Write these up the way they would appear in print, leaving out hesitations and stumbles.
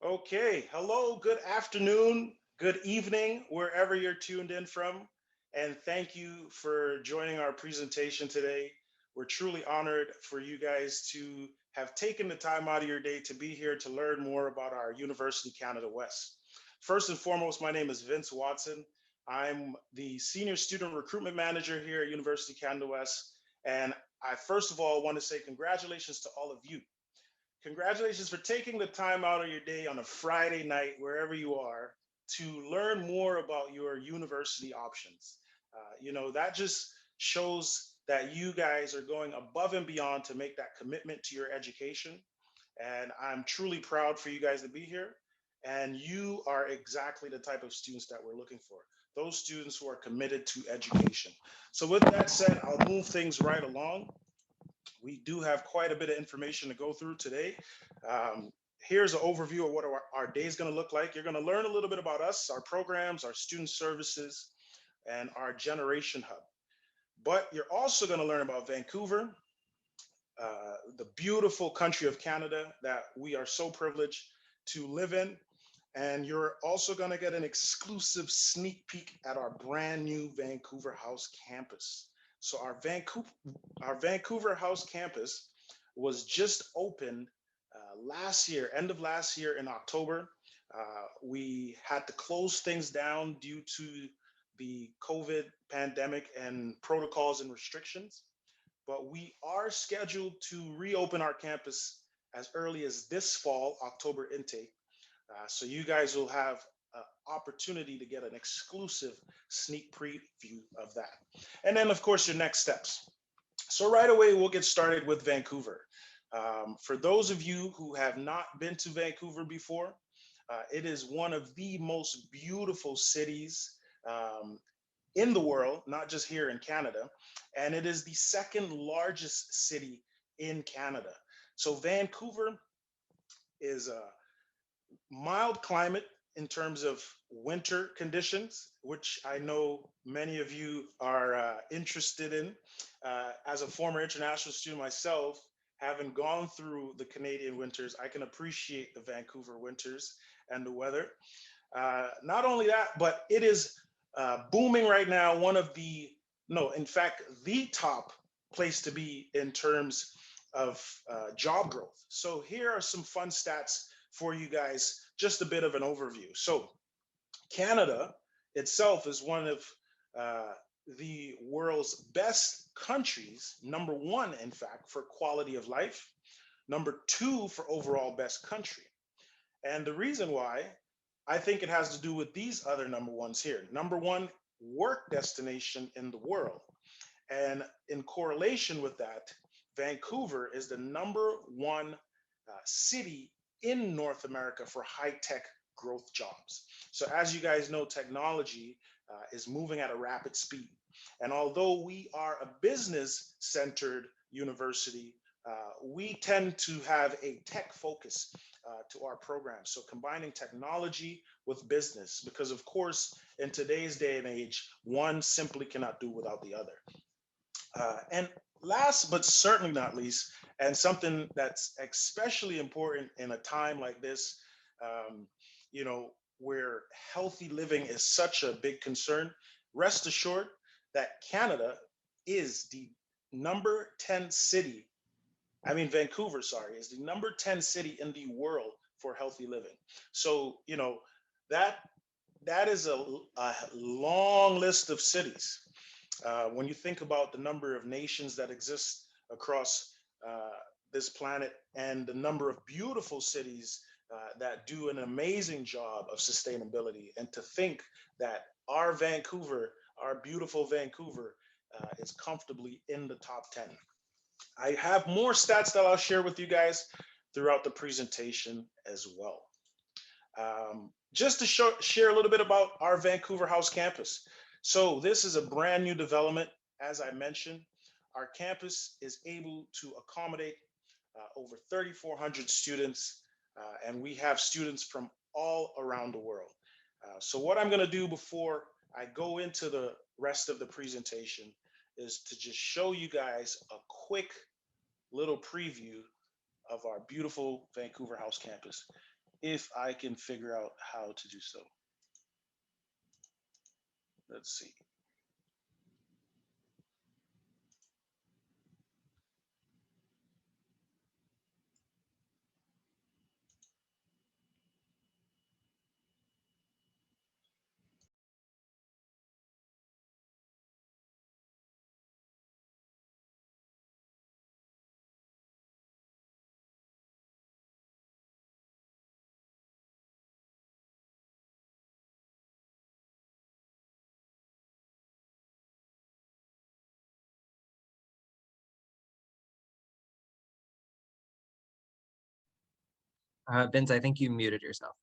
Okay, hello, good afternoon, good evening, wherever you're tuned in from. And thank you for joining our presentation today. We're truly honored for you guys to have taken the time out of your day to be here to learn more about our University Canada West. First and foremost, my name is Vince Watson. I'm the Senior Student Recruitment Manager here at University Canada West. And I first of all want to say congratulations to all of you. Congratulations for taking the time out of your day on a Friday night, wherever you are, to learn more about your university options. That just shows that you guys are going above and beyond to make that commitment to your education. And I'm truly proud for you guys to be here. And you are exactly the type of students that we're looking for, those students who are committed to education. So, with that said, I'll move things right along. We do have quite a bit of information to go through today. Um, Here's an overview of what our day is going to look like. You're going to learn a little bit about us, our programs, our student services, and our generation hub. But you're also going to learn about Vancouver, the beautiful country of Canada that we are so privileged to live in. And you're also going to get an exclusive sneak peek at our brand new Vancouver House campus. So our Vancouver House campus was just opened last year, end of last year in October. We had to close things down due to the COVID pandemic and protocols and restrictions, but we are scheduled to reopen our campus as early as this fall, October intake. So you guys will have an opportunity to get an exclusive sneak preview of that. And then, of course, your next steps. So right away, we'll get started with Vancouver. For those of you who have not been to Vancouver before, it is one of the most beautiful cities um, in the world, not just here in Canada. And it is the second largest city in Canada. So Vancouver is a mild climate in terms of winter conditions, which I know many of you are interested in. As a former international student myself, having gone through the Canadian winters, I can appreciate the Vancouver winters and the weather. Not only that, but it is booming right now. One of the, no, in fact, the top place to be in terms of job growth. So here are some fun stats for you guys, just a bit of an overview. So Canada itself is one of uh, the world's best countries, number one, in fact, for quality of life, number two for overall best country. And the reason why, I think it has to do with these other number ones here. Number one, work destination in the world. And in correlation with that, Vancouver is the number one city in North America for high tech growth jobs. So, as you guys know, technology is moving at a rapid speed. And although we are a business centered university, we tend to have a tech focus to our program. So, combining technology with business, because of course, in today's day and age, one simply cannot do without the other. And last but certainly not least, and something that's especially important in a time like this, um, you know, where healthy living is such a big concern, rest assured that Canada is the number 10 city. I mean, Vancouver, sorry, is the number 10 city in the world for healthy living. So, that that is a long list of cities. When you think about the number of nations that exist across uh, this planet and the number of beautiful cities that do an amazing job of sustainability, and to think that our Vancouver, our beautiful Vancouver, is comfortably in the top 10. I have more stats that I'll share with you guys throughout the presentation as well. Just to share a little bit about our Vancouver House campus. So this is a brand new development. As I mentioned, our campus is able to accommodate over 3,400 students, and we have students from all around the world. So what I'm going to do before I go into the rest of the presentation is to just show you guys a quick little preview of our beautiful Vancouver House campus. if I can figure out how to do so. Let's see. Vince, I think you muted yourself.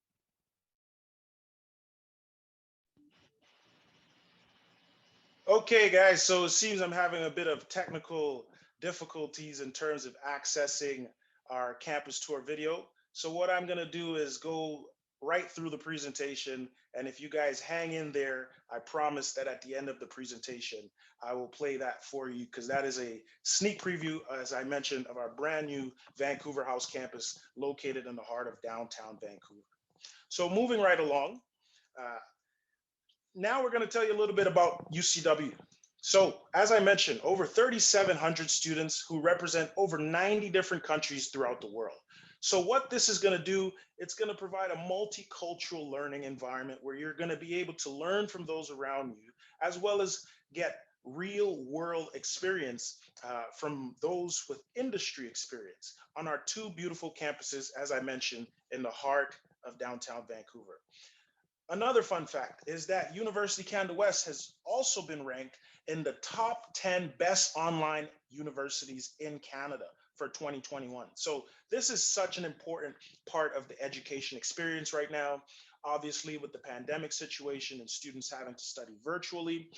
Okay, guys, so it seems I'm having a bit of technical difficulties in terms of accessing our campus tour video. So what I'm going to do is go right through the presentation. And if you guys hang in there, I promise that at the end of the presentation, I will play that for you because that is a sneak preview, as I mentioned, of our brand new Vancouver House campus located in the heart of downtown Vancouver. So moving right along, uh, now we're going to tell you a little bit about UCW. So, as I mentioned, over 3,700 students who represent over 90 different countries throughout the world. So, what this is going to do, it's going to provide a multicultural learning environment where you're going to be able to learn from those around you, as well as get real world experience from those with industry experience on our two beautiful campuses, as I mentioned, in the heart of downtown Vancouver. Another fun fact is that University Canada West has also been ranked in the top 10 best online universities in Canada for 2021. So this is such an important part of the education experience right now. Obviously, with the pandemic situation and students having to study virtually,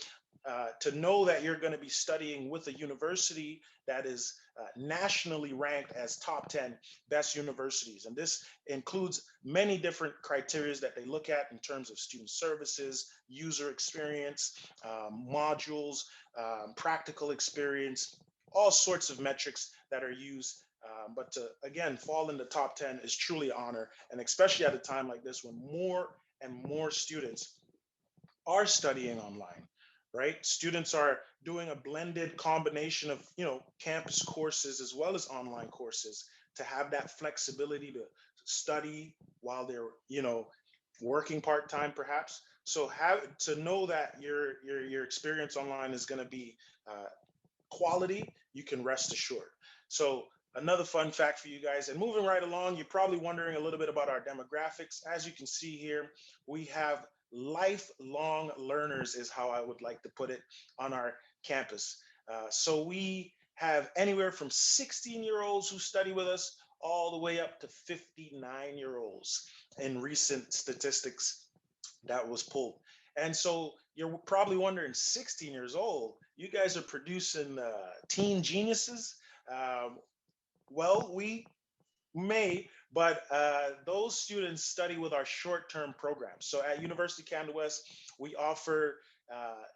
to know that you're going to be studying with a university that is nationally ranked as top 10 best universities. And this includes many different criteria that they look at in terms of student services, user experience, modules, practical experience, all sorts of metrics that are used. But to, again, fall in the top 10 is truly an honor. And especially at a time like this when more and more students are studying online, right? Students are doing a blended combination of, campus courses as well as online courses to have that flexibility to study while they're, working part-time perhaps. So have to know that your experience online is going to be uh, quality, you can rest assured. So another fun fact for you guys, and moving right along, you're probably wondering a little bit about our demographics. As you can see here, we have lifelong learners is how I would like to put it on our campus. So we have anywhere from 16-year-olds who study with us all the way up to 59-year-olds in recent statistics that was pulled. And so you're probably wondering, 16 years old, you guys are producing teen geniuses. Um, well, we may, but those students study with our short-term programs. So at University of Canada West, we offer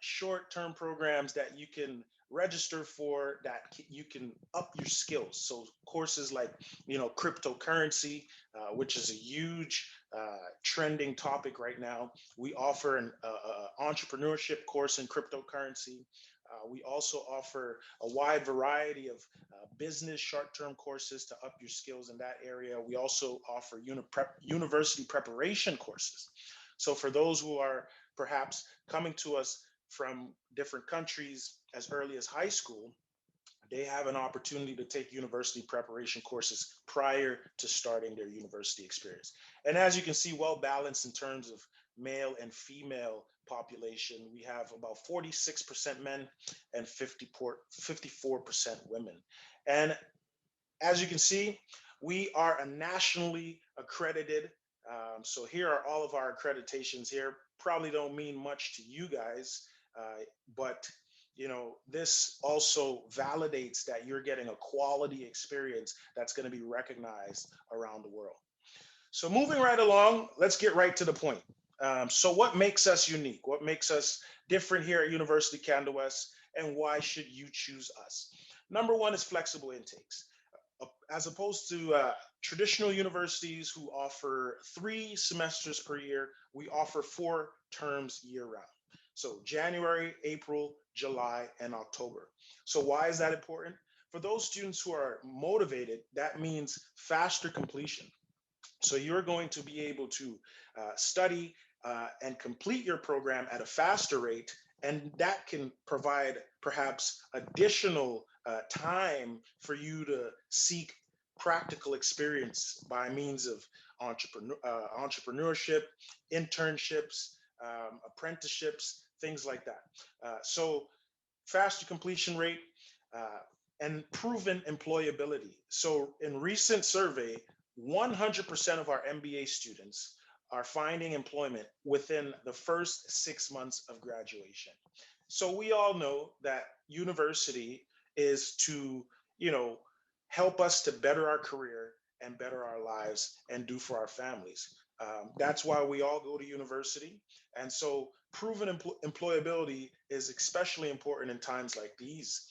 short-term programs that you can register for that you can up your skills. So courses like, cryptocurrency, which is a huge trending topic right now. We offer an entrepreneurship course in cryptocurrency. We also offer a wide variety of business short-term courses to up your skills in that area. We also offer university preparation courses. So for those who are perhaps coming to us from different countries as early as high school, they have an opportunity to take university preparation courses prior to starting their university experience. And as you can see, well balanced in terms of male and female population. We have about 46% men and 54% women. And as you can see, we are a nationally accredited. So here are all of our accreditations here. Probably don't mean much to you guys, but this also validates that you're getting a quality experience that's going to be recognized around the world. So moving right along, let's get right to the point. So what makes us unique? What makes us different here at University of Canada West, and why should you choose us? Number one is flexible intakes. as opposed to traditional universities who offer 3 semesters per year, we offer 4 terms year round. So January, April, July, and October. So why is that important? For those students who are motivated, that means faster completion. So you're going to be able to study and complete your program at a faster rate, and that can provide perhaps additional time for you to seek practical experience by means of entrepreneurship, internships, apprenticeships, things like that. So faster completion rate, uh, and proven employability. So in recent survey, 100% of our MBA students are finding employment within the first 6 months of graduation. So we all know that university is to, you know, help us to better our career and better our lives and do for our families. That's why we all go to university. And so proven employability is especially important in times like these.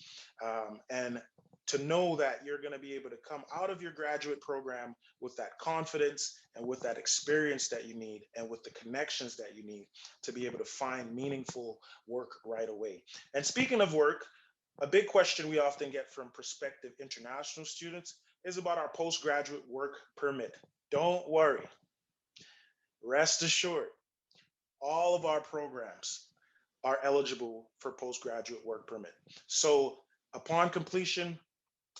And to know that you're going to be able to come out of your graduate program with that confidence and with that experience that you need and with the connections that you need to be able to find meaningful work right away. And speaking of work, a big question we often get from prospective international students is about our postgraduate work permit. Don't worry, rest assured, all of our programs are eligible for postgraduate work permit. So upon completion,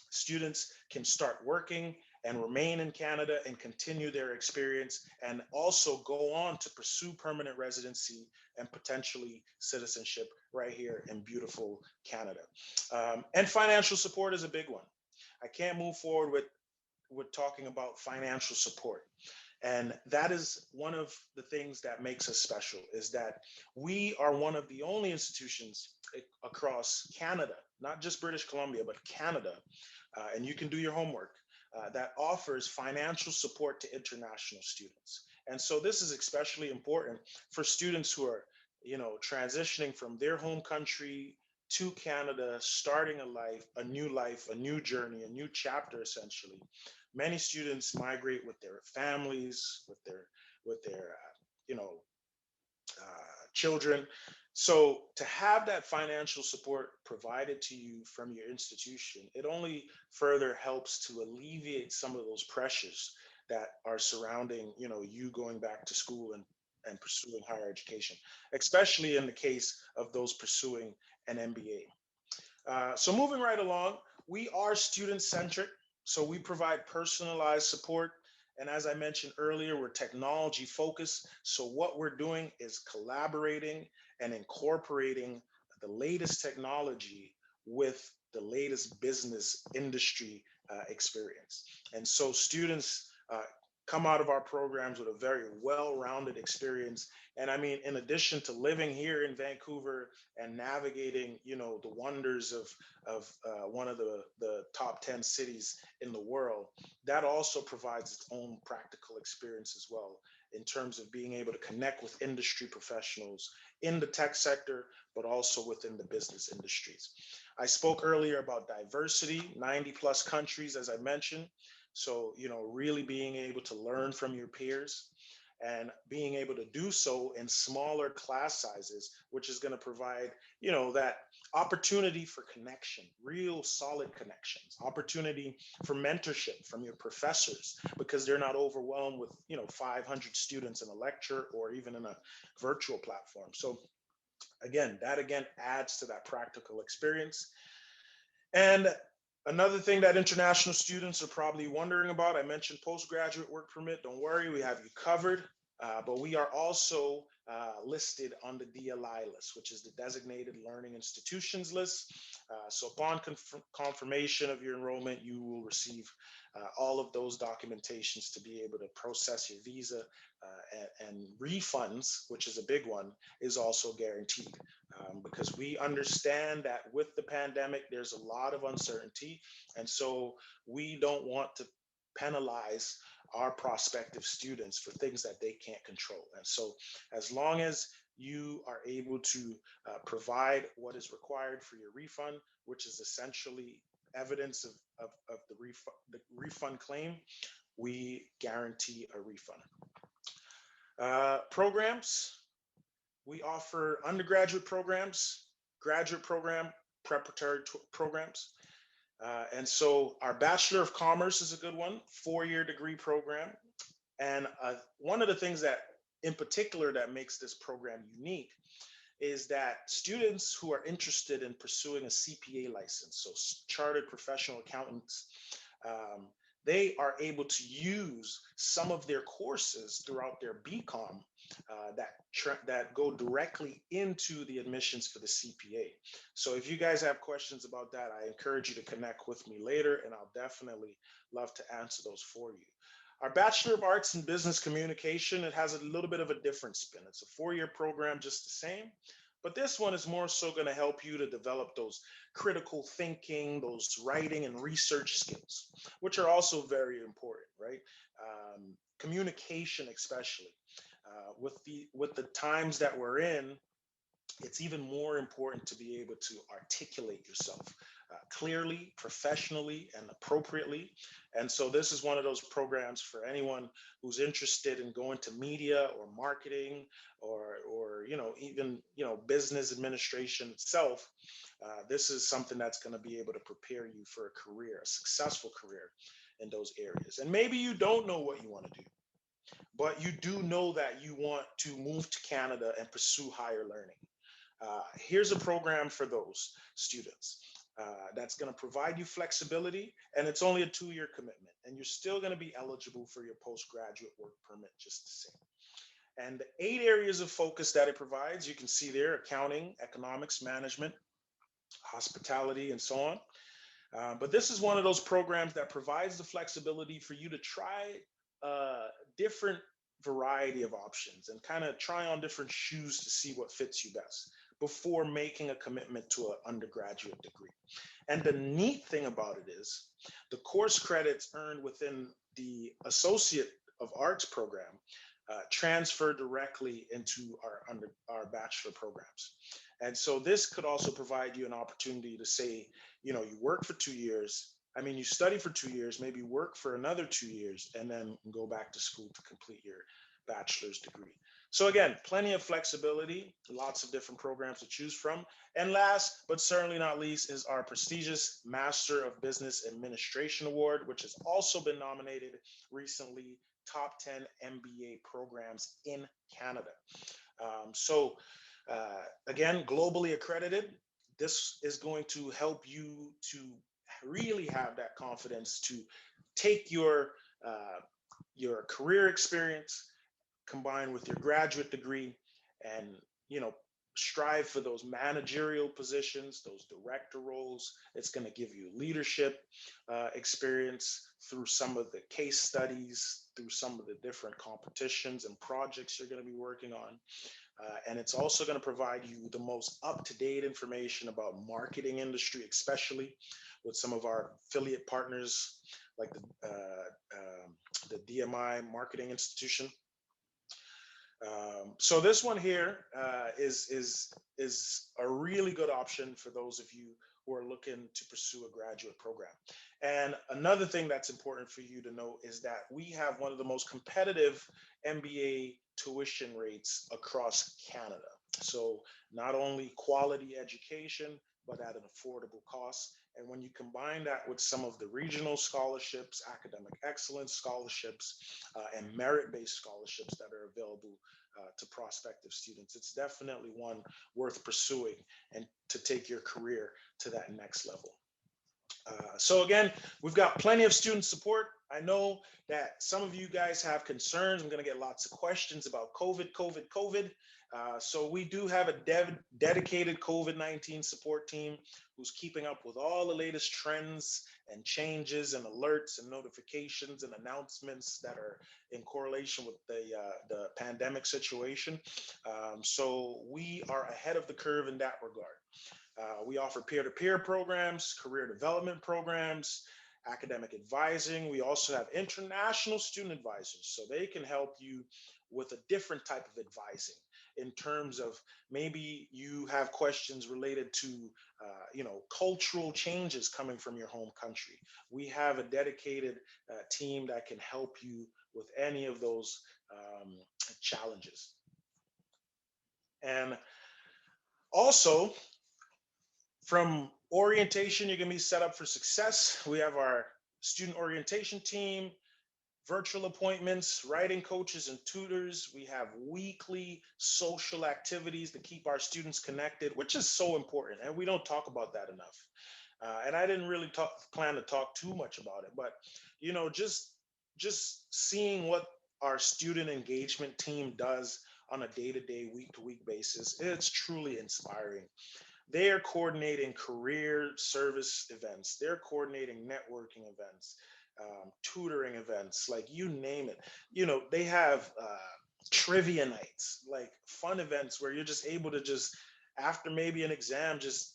students can start working and remain in Canada and continue their experience and also go on to pursue permanent residency and potentially citizenship right here in beautiful Canada. And financial support is a big one. I can't move forward with talking about financial support. And that is one of the things that makes us special is that we are one of the only institutions across Canada, not just British Columbia, but Canada, and you can do your homework, that offers financial support to international students. And so this is especially important for students who are, transitioning from their home country to Canada, starting life, a new journey, a new chapter, essentially. Many students migrate with their families, with their children. So to have that financial support provided to you from your institution, it only further helps to alleviate some of those pressures that are surrounding, you going back to school and pursuing higher education, especially in the case of those pursuing an MBA. So moving right along, we are student centric. So we provide personalized support. And as I mentioned earlier, we're technology focused. So what we're doing is collaborating and incorporating the latest technology with the latest business industry experience. And so students come out of our programs with a very well-rounded experience. And I mean, in addition to living here in Vancouver and navigating, the wonders of one of the top 10 cities in the world, that also provides its own practical experience as well in terms of being able to connect with industry professionals in the tech sector, but also within the business industries. I spoke earlier about diversity, 90 plus countries, as I mentioned. So, really being able to learn from your peers and being able to do so in smaller class sizes, which is going to provide, that opportunity for connection, real solid connections, opportunity for mentorship from your professors because they're not overwhelmed with, 500 students in a lecture or even in a virtual platform. So that again adds to that practical experience. And another thing that international students are probably wondering about, I mentioned postgraduate work permit. Don't worry, we have you covered. But we are also listed on the DLI list, which is the Designated Learning Institutions list. So upon confirmation of your enrollment, you will receive all of those documentations to be able to process your visa, and refunds, which is a big one, is also guaranteed, because we understand that with the pandemic, there's a lot of uncertainty. And so we don't want to penalize our prospective students for things that they can't control. And so as long as you are able to provide what is required for your refund, which is essentially evidence of the refund claim, we guarantee a refund. Programs, we offer undergraduate programs, graduate program, preparatory programs. And so our Bachelor of Commerce is a good one, 4-year degree program. And one of the things that in particular that makes this program unique is that students who are interested in pursuing a CPA license, so chartered professional accountants, um, they are able to use some of their courses throughout their BCom that go directly into the admissions for the CPA. So if you guys have questions about that, I encourage you to connect with me later, and I'll definitely love to answer those for you. Our Bachelor of Arts in Business Communication, it has a little bit of a different spin. It's a 4-year program, just the same. But this one is more so going to help you to develop those critical thinking, those writing and research skills, which are also very important, right? Communication, especially with the times that we're in, it's even more important to be able to articulate yourself clearly, professionally, and appropriately. And so this is one of those programs for anyone who's interested in going to media or marketing or even business administration itself. This is something that's going to be able to prepare you for a career, a successful career in those areas. And maybe you don't know what you want to do, but you do know that you want to move to Canada and pursue higher learning. Here's a program for those students that's going to provide you flexibility, and it's only a 2-year commitment, and you're still going to be eligible for your postgraduate work permit just the same. And the 8 areas of focus that it provides, you can see there: accounting, economics, management, hospitality, and so on. But this is one of those programs that provides the flexibility for you to try a different variety of options and kind of try on different shoes to see what fits you best before making a commitment to an undergraduate degree. And the neat thing about it is the course credits earned within the Associate of Arts program transfer directly into our bachelor programs. And so this could also provide you an opportunity to say, you work for 2 years. I mean, you study for 2 years, maybe work for another 2 years, and then go back to school to complete your bachelor's degree. So again, plenty of flexibility, lots of different programs to choose from. And last, but certainly not least, is our prestigious Master of Business Administration Award, which has also been nominated recently, top 10 MBA programs in Canada. Again, globally accredited. This is going to help you to really have that confidence to take your career experience combined with your graduate degree and strive for those managerial positions, those director roles. It's going to give you leadership experience through some of the case studies, through some of the different competitions and projects you're going to be working on. And it's also going to provide you the most up-to-date information about marketing industry, especially with some of our affiliate partners like the DMI Marketing Institution. So this one here is a really good option for those of you who are looking to pursue a graduate program. And another thing that's important for you to know is that we have one of the most competitive MBA tuition rates across Canada. So not only quality education, but at an affordable cost. And when you combine that with some of the regional scholarships, academic excellence scholarships, and merit-based scholarships that are available to prospective students, it's definitely one worth pursuing and to take your career to that next level. So again, we've got plenty of student support. I know that some of you guys have concerns. I'm going to get lots of questions about COVID. So we do have a dedicated COVID-19 support team who's keeping up with all the latest trends and changes and alerts and notifications and announcements that are in correlation with the pandemic situation. So we are ahead of the curve in that regard. We offer peer-to-peer programs, career development programs, academic advising. We also have international student advisors, so they can help you with a different type of advising. in terms of maybe you have questions related to cultural changes coming from your home country. We have a dedicated team that can help you with any of those challenges. And also, from orientation, you're going to be set up for success. We have our student orientation team, virtual appointments, writing coaches and tutors. We have weekly social activities to keep our students connected, which is so important. And we don't talk about that enough. And I didn't really plan to talk too much about it, but just seeing what our student engagement team does on a day-to-day, week-to-week basis, it's truly inspiring. They are coordinating career service events. They're coordinating networking events, tutoring events, like you name it. They have trivia nights, like fun events where you're just able to just, after maybe an exam, just,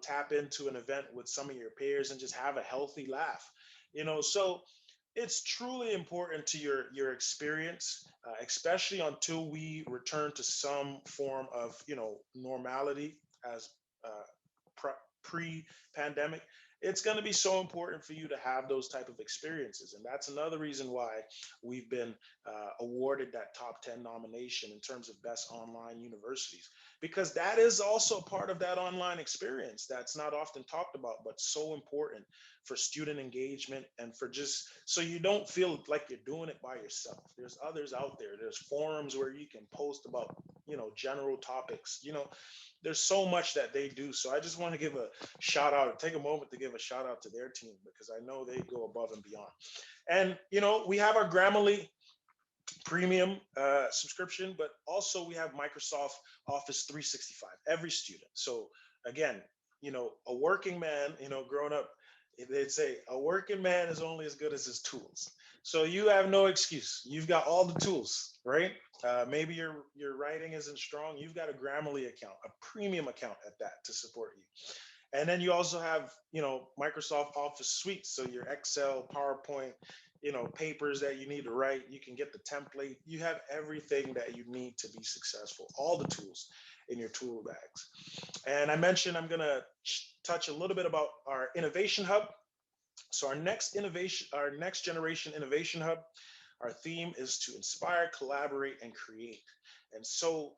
tap into an event with some of your peers and just have a healthy laugh. So it's truly important to your experience, especially until we return to some form of normality as pre-pandemic. It's going to be so important for you to have those type of experiences, and that's another reason why we've been awarded that top 10 nomination in terms of best online universities, because that is also part of that online experience that's not often talked about, but so important for student engagement and for just so you don't feel like you're doing it by yourself. There's others out there. There's forums where you can post about general topics. There's so much that they do. So I just want to give a shout out, take a moment to give a shout out to their team, because I know they go above and beyond. And we have our Grammarly premium subscription, but also we have Microsoft Office 365, every student. So again, a working man, growing up, they'd say a working man is only as good as his tools. So you have no excuse. You've got all the tools, right? Maybe your writing isn't strong. You've got a Grammarly account, a premium account at that, to support you. And then you also have, Microsoft Office Suite. So your Excel, PowerPoint, papers that you need to write, you can get the template. You have everything that you need to be successful, all the tools in your tool bags. And I mentioned I'm going to touch a little bit about our innovation hub. So our next generation innovation hub, our theme is to inspire, collaborate, and create. And so,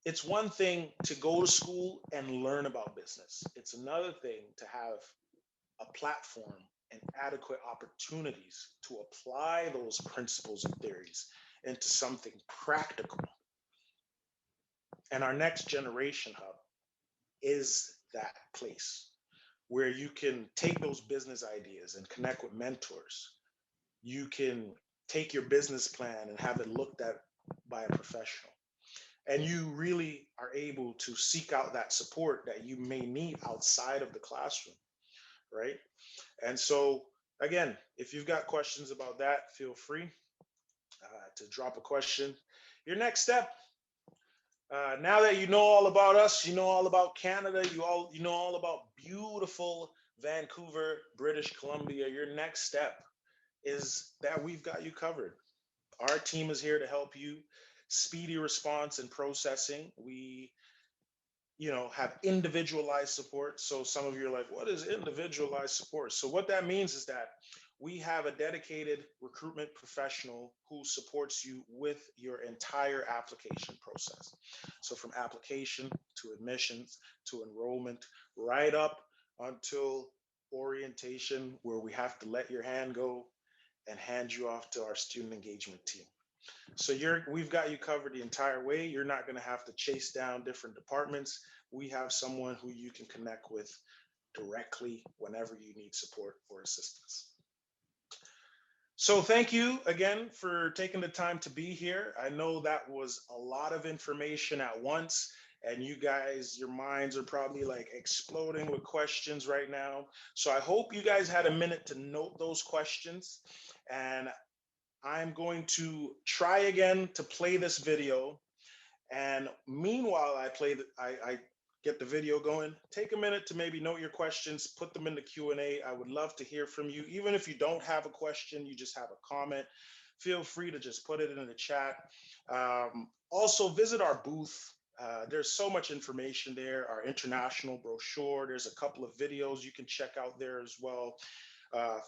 it's one thing to go to school and learn about business. It's another thing to have a platform and adequate opportunities to apply those principles and theories into something practical. And our next generation hub is that place where you can take those business ideas and connect with mentors. You can take your business plan and have it looked at by a professional. And you really are able to seek out that support that you may need outside of the classroom, right? And so, again, if you've got questions about that, feel free to drop a question. Your next step, now that you know all about us, you know all about Canada, you know all about beautiful Vancouver, British Columbia. Your next step is that we've got you covered. Our team is here to help you. Speedy response and processing. We have individualized support. So some of you are like, what is individualized support? So what that means is that we have a dedicated recruitment professional who supports you with your entire application process. So from application to admissions to enrollment, right up until orientation, where we have to let your hand go and hand you off to our student engagement team. So we've got you covered the entire way. You're not going to have to chase down different departments. We have someone who you can connect with directly whenever you need support or assistance. So thank you again for taking the time to be here. I know that was a lot of information at once, and you guys, your minds are probably like exploding with questions right now. So I hope you guys had a minute to note those questions, and I'm going to try again to play this video. And meanwhile, I get the video going. Take a minute to maybe note your questions, put them in the Q&A. I would love to hear from you. Even if you don't have a question, you just have a comment, feel free to just put it in the chat. Also, visit our booth. There's so much information there, our international brochure. There's a couple of videos you can check out there as well.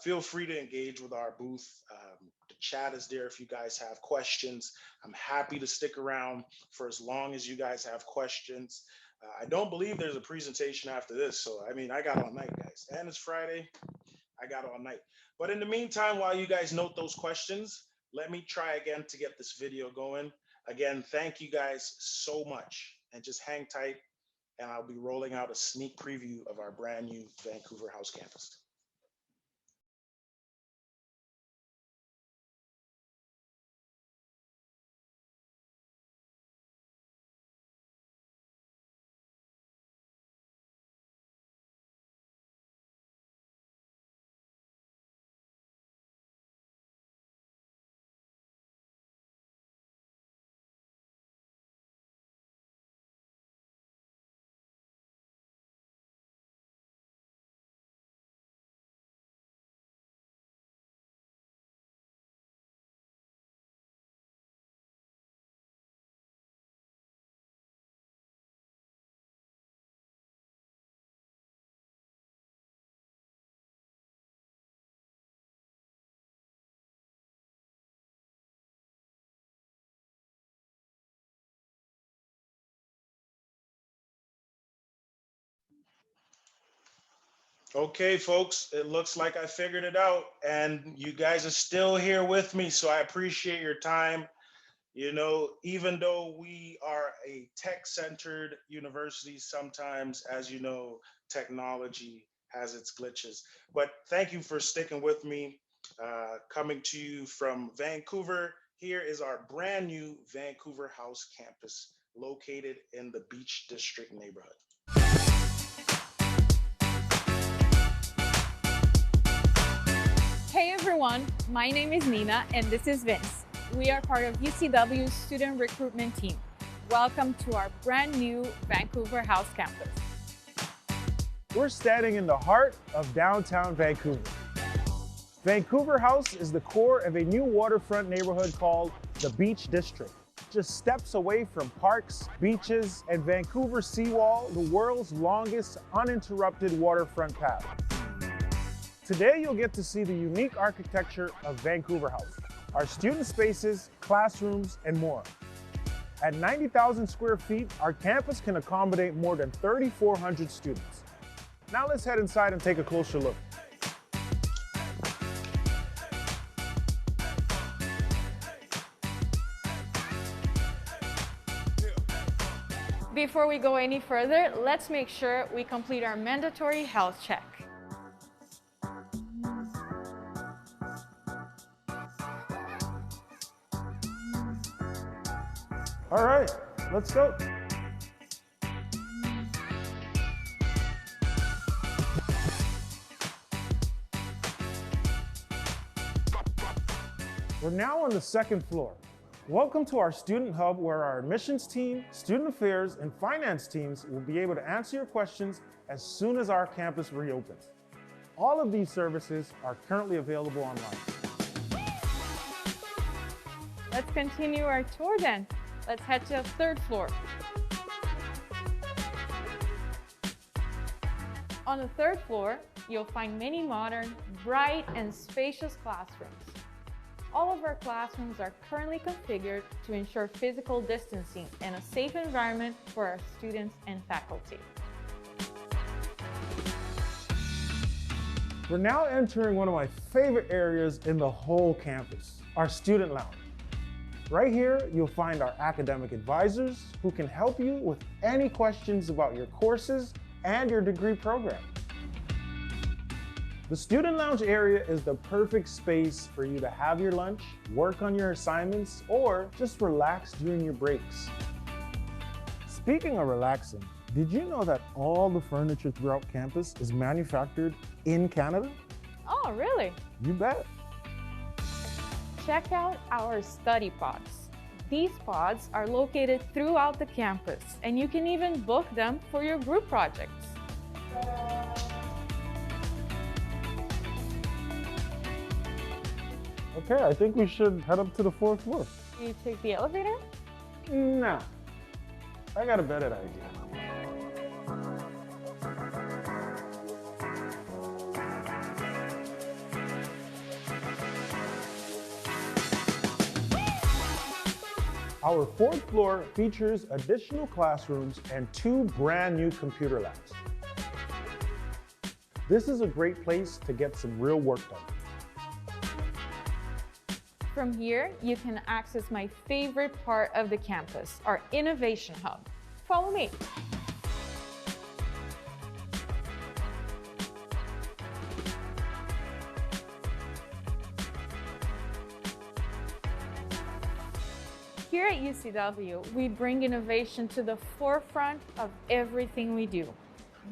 Feel free to engage with our booth. The chat is there if you guys have questions. I'm happy to stick around for as long as you guys have questions. I don't believe there's a presentation after this. So, I mean, I got all night, guys. And it's Friday. I got all night. But in the meantime, while you guys note those questions, let me try again to get this video going. Again, thank you guys so much. And just hang tight, and I'll be rolling out a sneak preview of our brand new Vancouver House campus. Okay, folks, it looks like I figured it out, and you guys are still here with me, so I appreciate your time. You know, even though we are a tech-centered university, sometimes, as you know, technology has its glitches. But thank you for sticking with me. Coming to you from Vancouver, here is our brand new Vancouver House campus located in the Beach District neighborhood. Hey everyone, my name is Nina and this is Vince. We are part of UCW's student recruitment team. Welcome to our brand new Vancouver House campus. We're standing in the heart of downtown Vancouver. Vancouver House is the core of a new waterfront neighborhood called the Beach District. Just steps away from parks, beaches, and Vancouver seawall, the world's longest uninterrupted waterfront path. Today, you'll get to see the unique architecture of Vancouver House, our student spaces, classrooms, and more. At 90,000 square feet, our campus can accommodate more than 3,400 students. Now let's head inside and take a closer look. Before we go any further, let's make sure we complete our mandatory health check. All right, let's go. We're now on the second floor. Welcome to our student hub, where our admissions team, student affairs, and finance teams will be able to answer your questions as soon as our campus reopens. All of these services are currently available online. Let's continue our tour then. Let's head to the third floor. On the third floor, you'll find many modern, bright, and spacious classrooms. All of our classrooms are currently configured to ensure physical distancing and a safe environment for our students and faculty. We're now entering one of my favorite areas in the whole campus, our student lounge. Right here, you'll find our academic advisors who can help you with any questions about your courses and your degree program. The student lounge area is the perfect space for you to have your lunch, work on your assignments, or just relax during your breaks. Speaking of relaxing, did you know that all the furniture throughout campus is manufactured in Canada? Oh, really? You bet. Check out our study pods. These pods are located throughout the campus, and you can even book them for your group projects. Okay, I think we should head up to the fourth floor. You take the elevator? No, I got a better idea. Our fourth floor features additional classrooms and 2 brand new computer labs. This is a great place to get some real work done. From here, you can access my favorite part of the campus, our Innovation Hub. Follow me. Here at UCW, we bring innovation to the forefront of everything we do.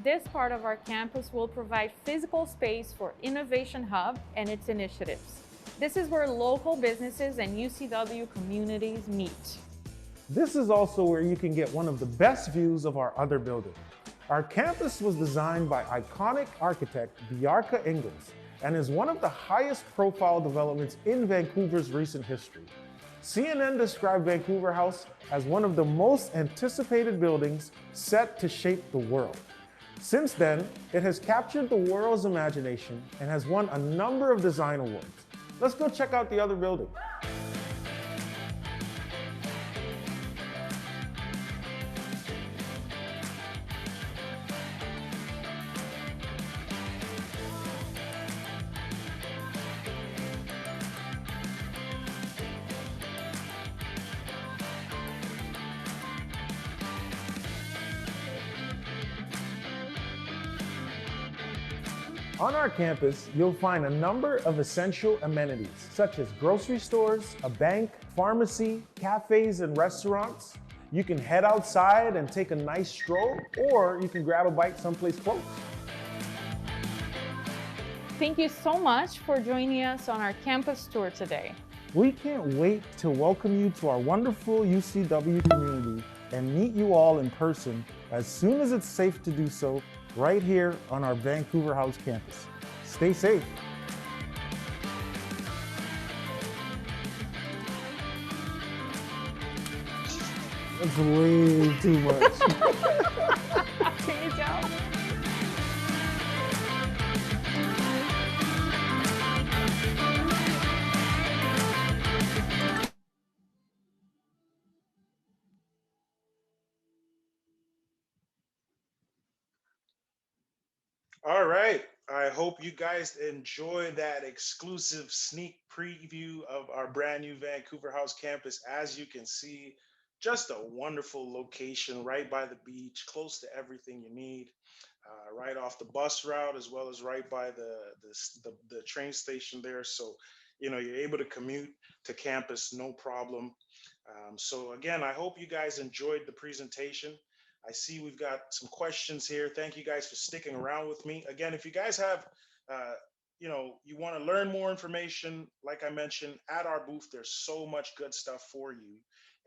This part of our campus will provide physical space for Innovation Hub and its initiatives. This is where local businesses and UCW communities meet. This is also where you can get one of the best views of our other building. Our campus was designed by iconic architect Bjarke Ingels and is one of the highest profile developments in Vancouver's recent history. CNN described Vancouver House as one of the most anticipated buildings set to shape the world. Since then, it has captured the world's imagination and has won a number of design awards. Let's go check out the other building. On our campus, you'll find a number of essential amenities, such as grocery stores, a bank, pharmacy, cafes, and restaurants. You can head outside and take a nice stroll, or you can grab a bite someplace close. Thank you so much for joining us on our campus tour today. We can't wait to welcome you to our wonderful UCW community and meet you all in person as soon as it's safe to do so, right here on our Vancouver House campus. Stay safe. That's way too much. Can you tell? All right. I hope you guys enjoy that exclusive sneak preview of our brand new Vancouver House campus. As you can see, just a wonderful location right by the beach, close to everything you need, right off the bus route, as well as right by the train station there. So, you're able to commute to campus, no problem. So again, I hope you guys enjoyed the presentation. I see we've got some questions here. Thank you guys for sticking around with me. Again, if you guys have, you want to learn more information, like I mentioned, at our booth, there's so much good stuff for you.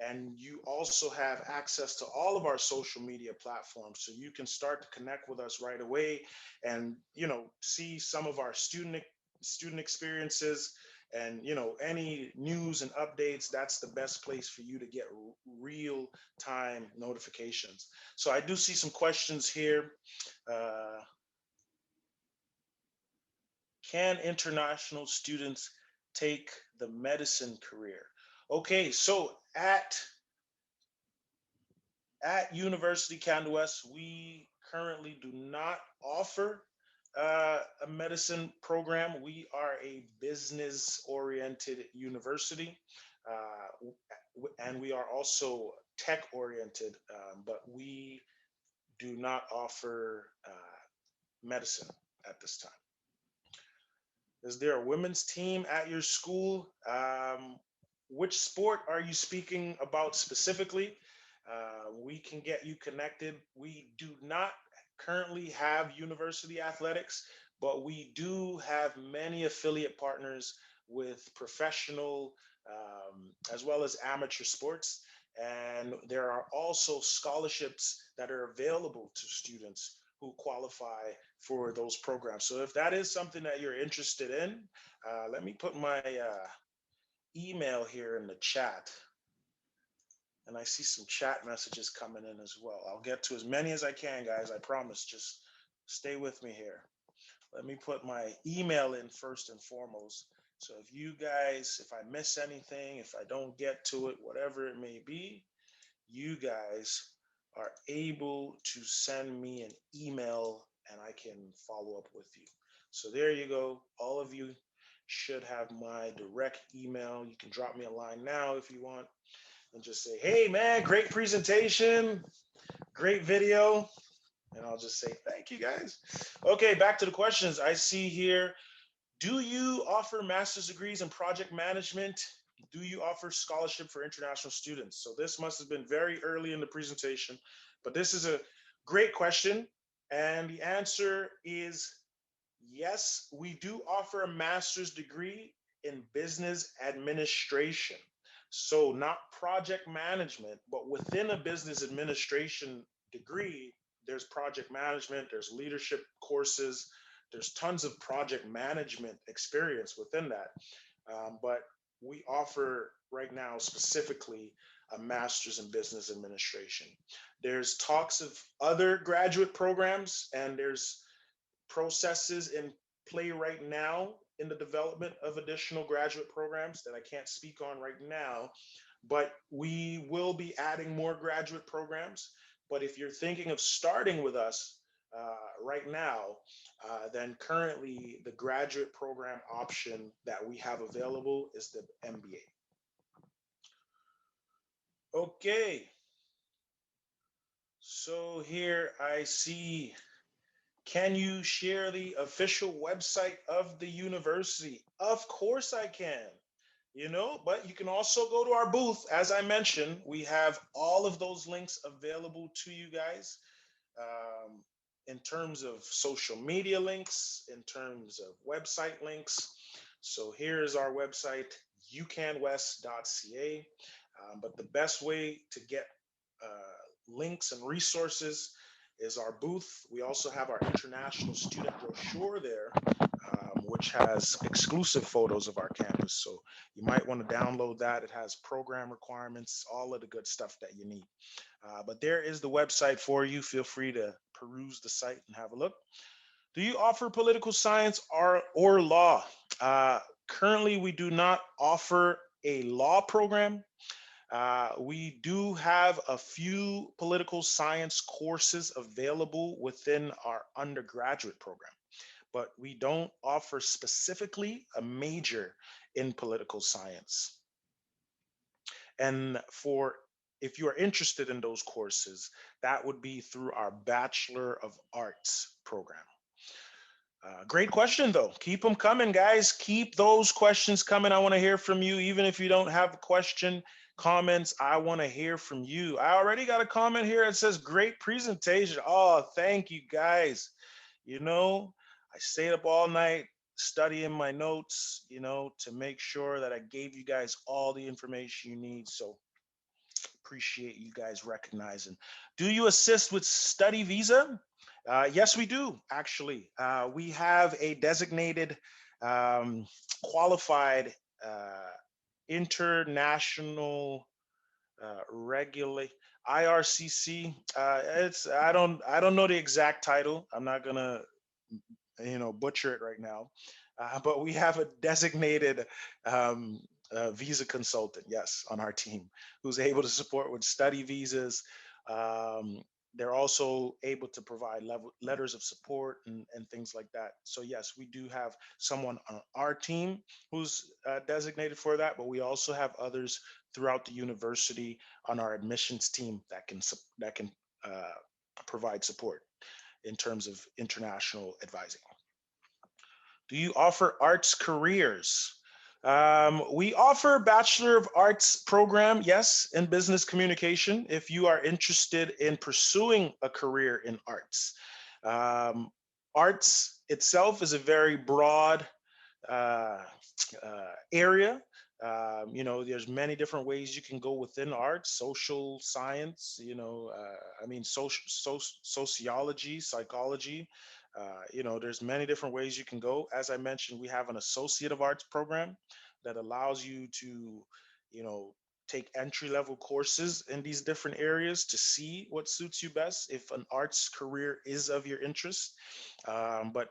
And you also have access to all of our social media platforms. So you can start to connect with us right away and, see some of our student experiences and any news and updates. That's the best place for you to get real time notifications. So I do see some questions here. Can international students take the medicine career? Okay, so at University Canada West, we currently do not offer a medicine program. We are a business-oriented university, and we are also tech-oriented, but we do not offer medicine at this time. Is there a women's team at your school? Which sport are you speaking about specifically? We can get you connected. We do not currently have university athletics, but we do have many affiliate partners with professional as well as amateur sports. And there are also scholarships that are available to students who qualify for those programs. So if that is something that you're interested in, let me put my email here in the chat. And I see some chat messages coming in as well. I'll get to as many as I can, guys. I promise. Just stay with me here. Let me put my email in first and foremost. So if you guys, if I miss anything, if I don't get to it, whatever it may be, you guys are able to send me an email and I can follow up with you. So there you go. All of you should have my direct email. You can drop me a line now if you want and just say, hey, man, great presentation, great video. And I'll just say, thank you guys. Okay, back to the questions. I see here, do you offer master's degrees in project management? Do you offer scholarship for international students? So this must have been very early in the presentation, but this is a great question. And the answer is yes, we do offer a master's degree in business administration. So not project management, but within a business administration degree, there's project management, there's leadership courses, there's tons of project management experience within that. But we offer right now specifically a master's in business administration. There's talks of other graduate programs, and there's processes in play right now in the development of additional graduate programs that I can't speak on right now, but we will be adding more graduate programs. But if you're thinking of starting with us right now, then currently the graduate program option that we have available is the MBA. Okay, so here I see, can you share the official website of the university? Of course I can. But you can also go to our booth. As I mentioned, we have all of those links available to you guys um, in terms of social media links, in terms of website links. So here's our website, ucanwest.ca. But the best way to get links and resources is our booth. We also have our international student brochure there, which has exclusive photos of our campus. So you might want to download that. It has program requirements, all of the good stuff that you need. But there is the website for you. Feel free to peruse the site and have a look. Do you offer political science or law? Currently, we do not offer a law program. We do have a few political science courses available within our undergraduate program, but we don't offer specifically a major in political science. And if you are interested in those courses, that would be through our Bachelor of Arts program. Great question, though. Keep them coming, guys. Keep those questions coming. I want to hear from you. Even if you don't have a question, comments, I want to hear from you. I already got a comment here. It says, great presentation. Oh, thank you, guys. I stayed up all night studying my notes, to make sure that I gave you guys all the information you need. So appreciate you guys recognizing. Do you assist with study visa? Yes, we do, actually. We have a designated qualified international regulate IRCC. I don't know the exact title. I'm not gonna butcher it right now. But we have a designated visa consultant, yes, on our team, who's able to support with study visas. Um, they're also able to provide letters of support and things like that. So yes, we do have someone on our team who's designated for that, but we also have others throughout the university on our admissions team that can provide support in terms of international advising. Do you offer arts careers? We offer Bachelor of Arts program, yes, in business communication, if you are interested in pursuing a career in arts. Arts itself is a very broad uh, area. There's many different ways you can go within art, social science, sociology, psychology. There's many different ways you can go. As I mentioned, we have an Associate of Arts program that allows you to, you know, take entry-level courses in these different areas to see what suits you best if an arts career is of your interest. But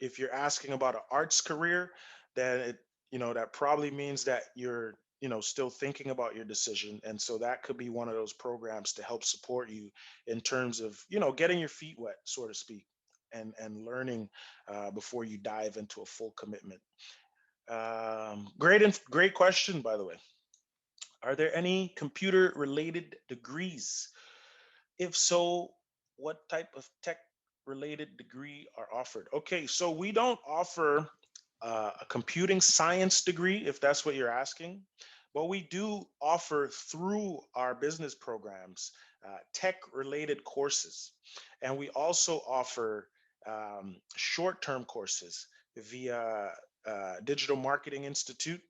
if you're asking about an arts career, then that probably means that you're still thinking about your decision, and so that could be one of those programs to help support you in terms of getting your feet wet, so to speak, and learning before you dive into a full commitment. Great question, by the way. Are there any computer related degrees? If so, what type of tech related degree are offered? Okay, so we don't offer a computing science degree, if that's what you're asking, but we do offer through our business programs tech related courses. And we also offer short term courses via Digital Marketing Institute.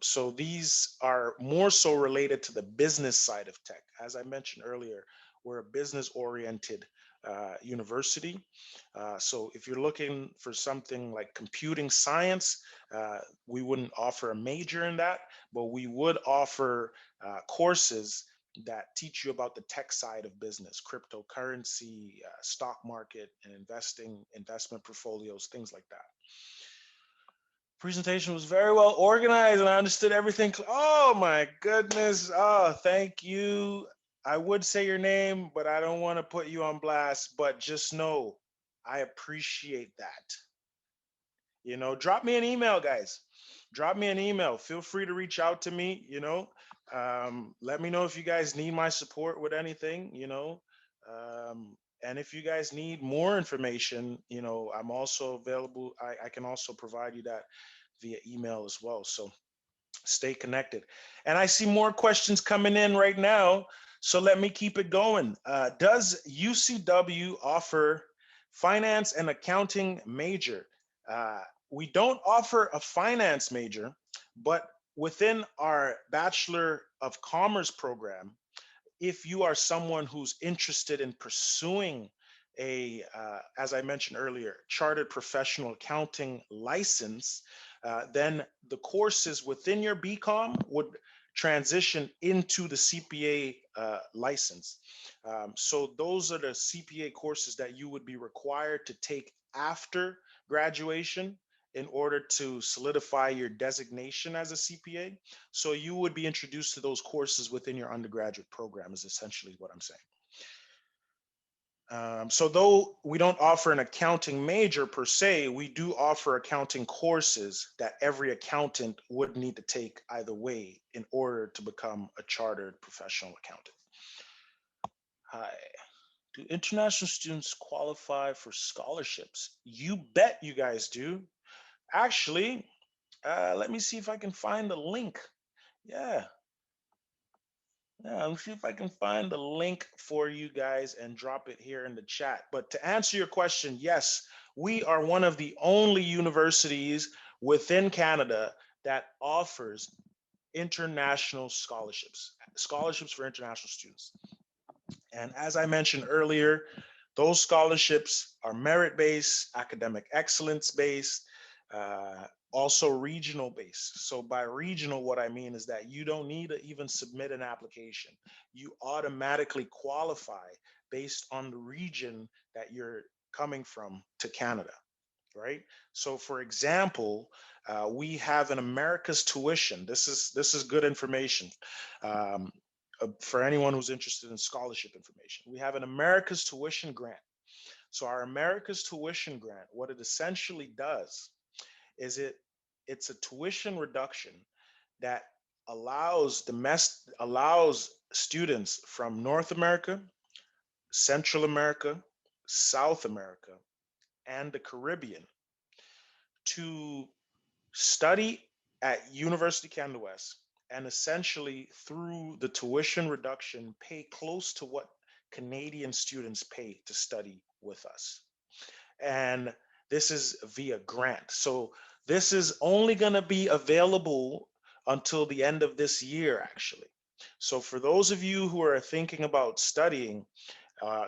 So these are more so related to the business side of tech. As I mentioned earlier, we're a business oriented university. So if you're looking for something like computing science, we wouldn't offer a major in that, but we would offer courses that teach you about the tech side of business, cryptocurrency, stock market, and investment portfolios, things like that. Presentation was very well organized and I understood everything. Oh my goodness. Oh, thank you. I would say your name, but I don't want to put you on blast, but just know I appreciate that. Drop me an email, guys. Drop me an email. Feel free to reach out to me, let me know if you guys need my support with anything, and if you guys need more information, I'm also available. I can also provide you that via email as well. So stay connected. And I see more questions coming in right now. So let me keep it going. Does UCW offer finance and accounting major? We don't offer a finance major, but within our Bachelor of Commerce program, if you are someone who's interested in pursuing as I mentioned earlier, chartered professional accounting license, then the courses within your BCom would transition into the CPA license. So those are the CPA courses that you would be required to take after graduation in order to solidify your designation as a CPA. So you would be introduced to those courses within your undergraduate program is essentially what I'm saying. So though we don't offer an accounting major per se, we do offer accounting courses that every accountant would need to take either way in order to become a chartered professional accountant. Hi. Do international students qualify for scholarships? You bet you guys do. Actually, let me see if I can find the link. Yeah, let's see if I can find the link for you guys and drop it here in the chat. But to answer your question, yes, we are one of the only universities within Canada that offers international scholarships for international students. And as I mentioned earlier, those scholarships are merit-based, academic excellence-based, also regional based. So by regional, what I mean is that you don't need to even submit an application. You automatically qualify based on the region that you're coming from to Canada, right? So for example, we have an America's Tuition. This is good information for anyone who's interested in scholarship information. We have an America's Tuition grant. So our America's Tuition grant, what it essentially does is it's a tuition reduction that allows students from North America, Central America, South America, and the Caribbean to study at University Canada West, and essentially through the tuition reduction pay close to what Canadian students pay to study with us. And this is via grant. So this is only going to be available until the end of this year, actually. So for those of you who are thinking about studying,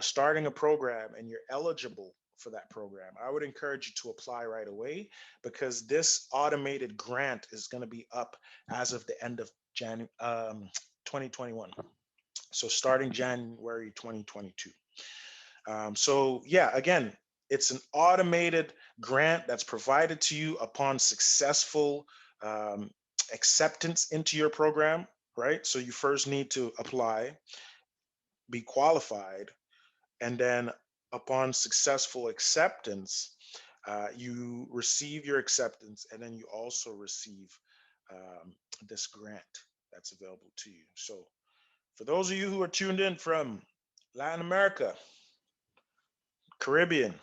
starting a program, and you're eligible for that program, I would encourage you to apply right away, because this automated grant is going to be up as of the end of 2021. So starting January 2022. So yeah, again, it's an automated grant that's provided to you upon successful um, acceptance into your program, right? So you first need to apply, be qualified, and then upon successful acceptance, you receive your acceptance, and then you also receive um, this grant that's available to you. So for those of you who are tuned in from Latin America, Caribbean,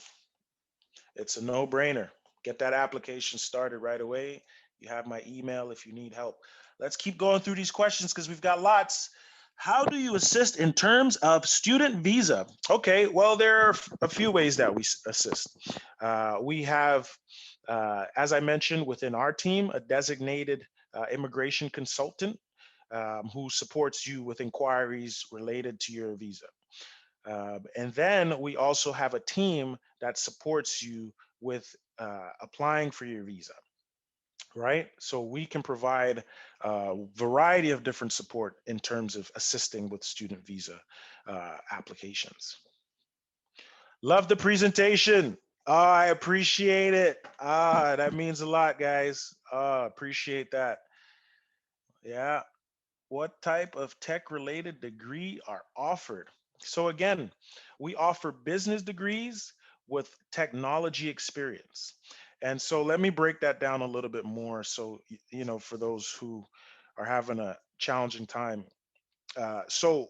it's a no-brainer. Get that application started right away. You have my email if you need help. Let's keep going through these questions because we've got lots. How do you assist in terms of student visa? Okay, well, there are a few ways that we assist. We have, as I mentioned, within our team, a designated immigration consultant who supports you with inquiries related to your visa. And then we also have a team that supports you with applying for your visa, right? So we can provide a variety of different support in terms of assisting with student visa applications. Love the presentation. I appreciate it. That means a lot, guys. Appreciate that. Yeah. What type of tech related degree are offered? So again, we offer business degrees with technology experience. And so let me break that down a little bit more. So, you know, for those who are having a challenging time. So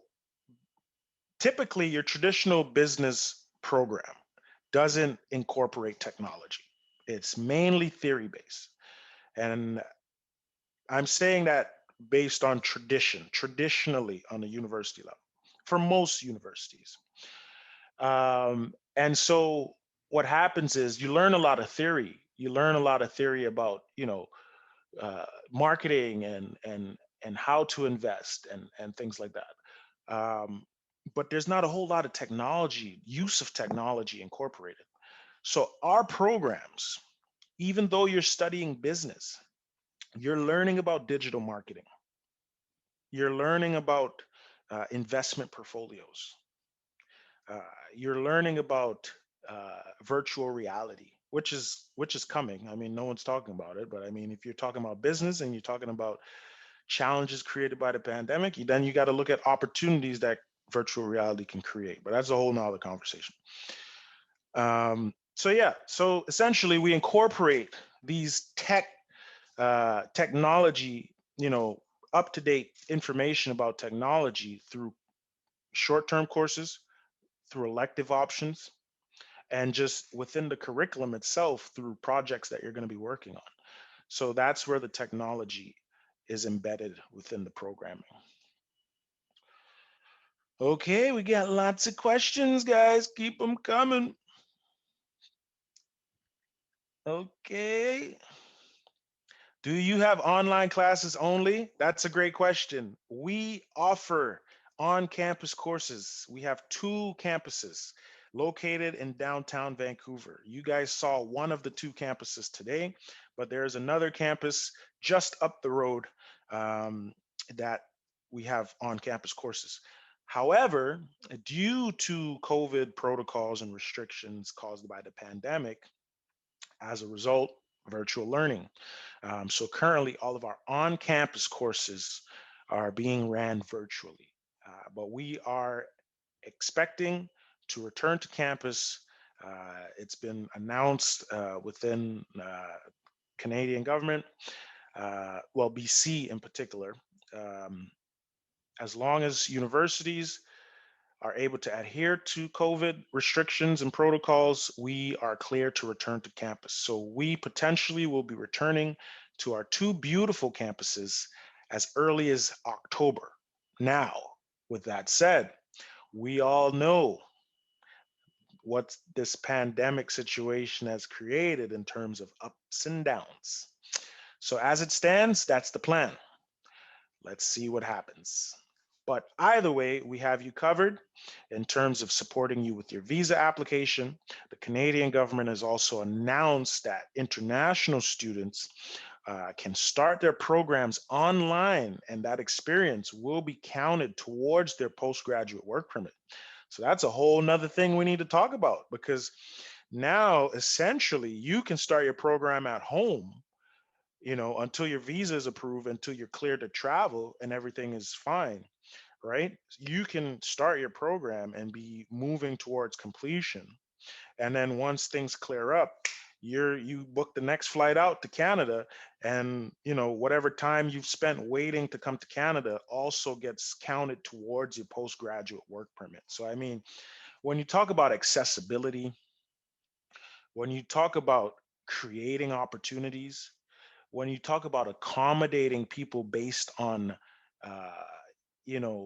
typically your traditional business program doesn't incorporate technology. It's mainly theory based. And I'm saying that based on tradition, traditionally on the university level, for most universities. And so what happens is you learn a lot of theory. You learn a lot of theory about, you know, marketing and how to invest and things like that. But there's not a whole lot of technology, use of technology incorporated. So our programs, even though you're studying business, you're learning about digital marketing. You're learning about investment portfolios. Uh, you're learning about virtual reality, which is coming. I mean, no one's talking about it, but I mean, if you're talking about business and you're talking about challenges created by the pandemic, then you got to look at opportunities that virtual reality can create. But that's a whole nother conversation. So yeah, so essentially we incorporate these technology, you know, up to date information about technology through short-term courses, through elective options, and just within the curriculum itself through projects that you're going to be working on. So that's where the technology is embedded within the programming. Okay, we got lots of questions, guys. Keep them coming. Okay. Do you have online classes only? That's a great question. We offer on-campus courses. We have 2 campuses located in downtown Vancouver. You guys saw one of the 2 campuses today, but there's another campus just up the road that we have on-campus courses. However, due to COVID protocols and restrictions caused by the pandemic, as a result, virtual learning. So currently, all of our on-campus courses are being ran virtually, but we are expecting to return to campus. It's been announced within Canadian government, well, BC in particular, um, as long as universities are able to adhere to COVID restrictions and protocols, we are clear to return to campus. So we potentially will be returning to our 2 beautiful campuses as early as October. Now, with that said, we all know what this pandemic situation has created in terms of ups and downs. So as it stands, that's the plan. Let's see what happens. But either way, we have you covered in terms of supporting you with your visa application. The Canadian government has also announced that international students can start their programs online, and that experience will be counted towards their postgraduate work permit. So that's a whole nother thing we need to talk about, because now essentially you can start your program at home, until your visa is approved, until you're cleared to travel and everything is fine, right? You can start your program and be moving towards completion. And then once things clear up, you book the next flight out to Canada, and whatever time you've spent waiting to come to Canada also gets counted towards your postgraduate work permit. So I mean, when you talk about accessibility, when you talk about creating opportunities, when you talk about accommodating people based on uh,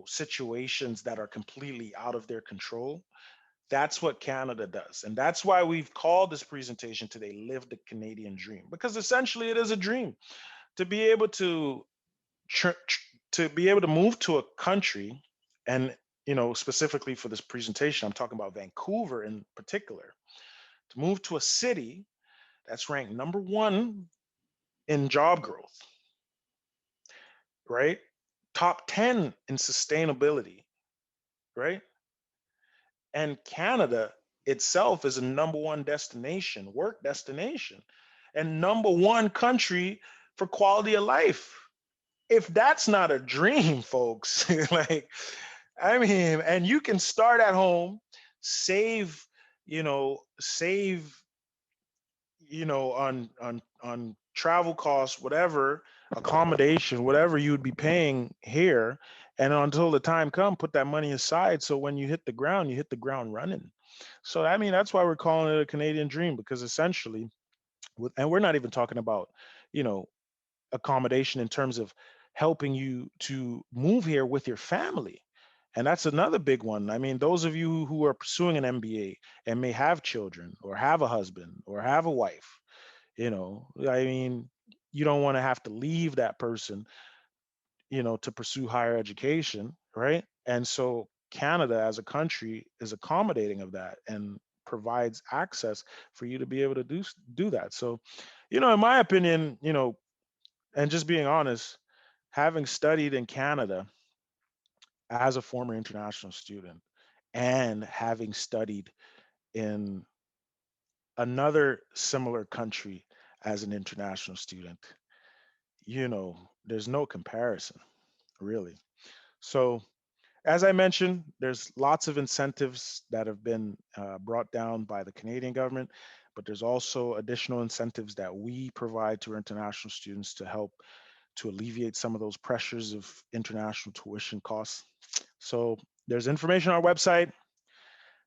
situations that are completely out of their control, that's what Canada does. And that's why we've called this presentation today Live the Canadian Dream, because essentially it is a dream to be able to to be able to move to a country. And specifically for this presentation, I'm talking about Vancouver in particular, to move to a city that's ranked number 1 in job growth, right? Top 10 in sustainability, right? And Canada itself is a number 1 destination, work destination, and number 1 country for quality of life. If that's not a dream, folks, like, I mean, and you can start at home, save, save, on travel costs, whatever, accommodation, whatever you would be paying here, and until the time come, put that money aside, so when you hit the ground, you hit the ground running. So I mean, that's why we're calling it a Canadian dream, because essentially, and we're not even talking about, you know, accommodation in terms of helping you to move here with your family. And that's another big one. I mean, those of you who are pursuing an MBA and may have children or have a husband or have a wife, I mean, you don't want to have to leave that person, to pursue higher education, right? And so Canada as a country is accommodating of that and provides access for you to be able to do that. So, in my opinion, and just being honest, having studied in Canada as a former international student and having studied in another similar country as an international student, there's no comparison, really. So, as I mentioned, there's lots of incentives that have been brought down by the Canadian government, but there's also additional incentives that we provide to our international students to help to alleviate some of those pressures of international tuition costs. So there's information on our website.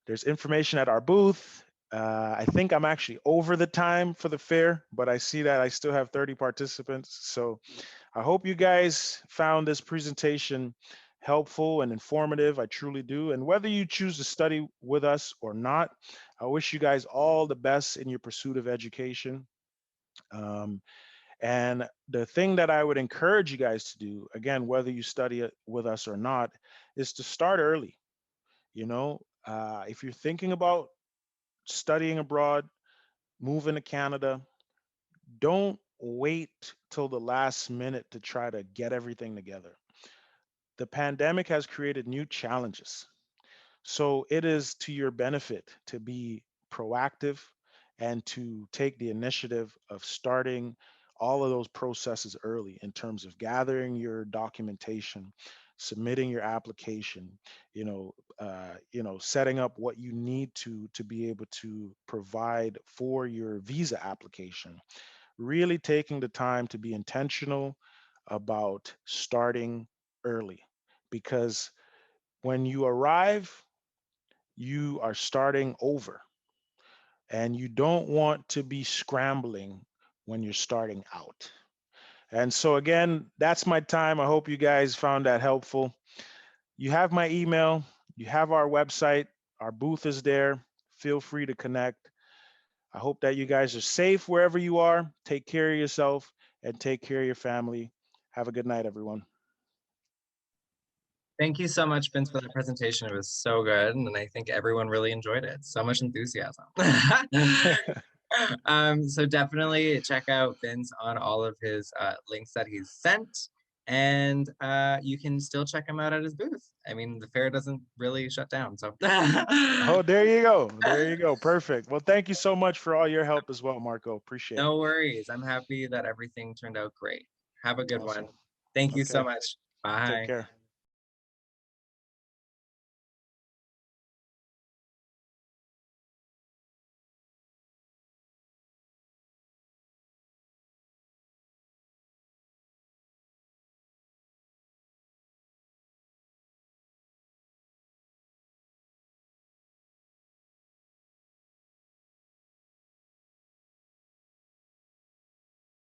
There's information at our booth. I think I'm actually over the time for the fair, but I see that I still have 30 participants. So I hope you guys found this presentation helpful and informative. I truly do. And whether you choose to study with us or not, I wish you guys all the best in your pursuit of education. Um, and the thing that I would encourage you guys to do, again, whether you study it with us or not, is to start early. If you're thinking about studying abroad, moving to Canada, don't wait till the last minute to try to get everything together. The pandemic has created new challenges. So it is to your benefit to be proactive and to take the initiative of starting all of those processes early in terms of gathering your documentation, submitting your application, setting up what you need to be able to provide for your visa application. Really taking the time to be intentional about starting early, because when you arrive, you are starting over, and you don't want to be scrambling when you're starting out. And so, again, that's my time. I hope you guys found that helpful. You have my email, you have our website, our booth is there. Feel free to connect. I hope that you guys are safe wherever you are. Take care of yourself and take care of your family. Have a good night, everyone. Thank you so much, Vince, for the presentation. It was so good, and I think everyone really enjoyed it. So much enthusiasm. So definitely check out Vince on all of his links that he's sent, and you can still check him out at his booth. I mean, the fair doesn't really shut down, so. Oh, there you go. There you go. Perfect. Well, thank you so much for all your help as well, Marco. Appreciate it. No worries. I'm happy that everything turned out great. Have a good Awesome. one. Thank you so Okay. much. Take Bye. care.